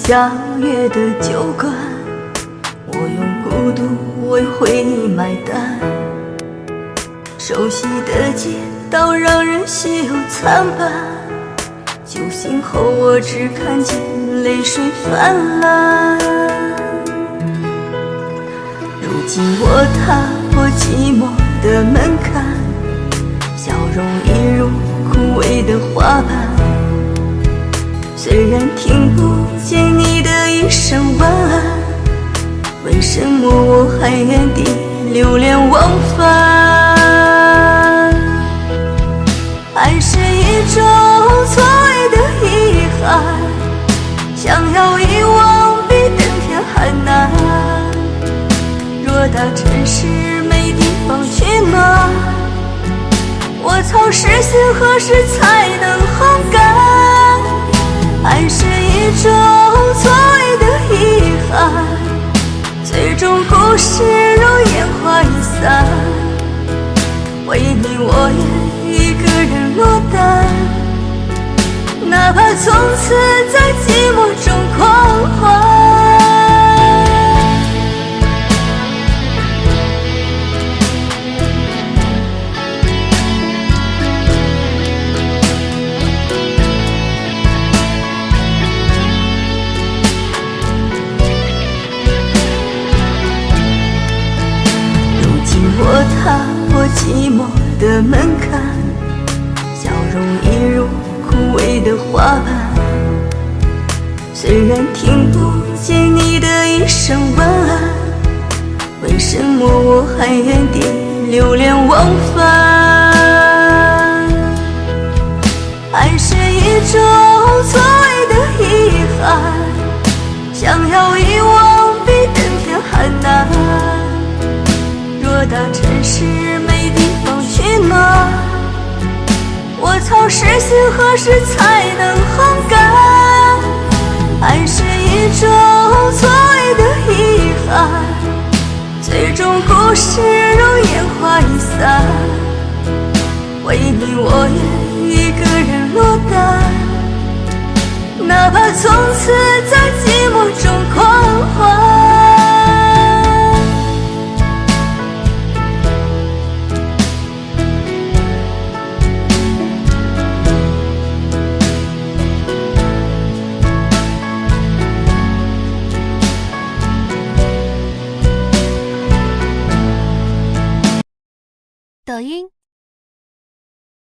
下月的酒馆，我用孤独为回忆买单。熟悉的街道让人心有参半，酒醒后我只看见泪水泛滥。如今我踏破寂寞的门槛，笑容一如枯萎的花瓣。虽然听不见你的一声晚安，为什么我还原地流连忘返？爱是一种错位的遗憾，想要遗忘比登天还难。偌大城市没地方去暖，我操实心何时才能烘干？爱是一种错位的遗憾，最终故事如烟花易散。为你我愿一个人落单，哪怕从此在寂寞中狂欢。我踏破寂寞的门槛，笑容一如枯萎的花瓣。虽然听不见你的一声晚安，为什么我还原地流连忘返？爱是一种错位的遗憾，想要遗忘比登天还难。偌大城市没地方去暖，我操实心何时才能烘干？爱是一种错位的遗憾，最终故事如烟花易散。为你我愿一个人落单，哪怕从此在寂寞中狂欢。抖音。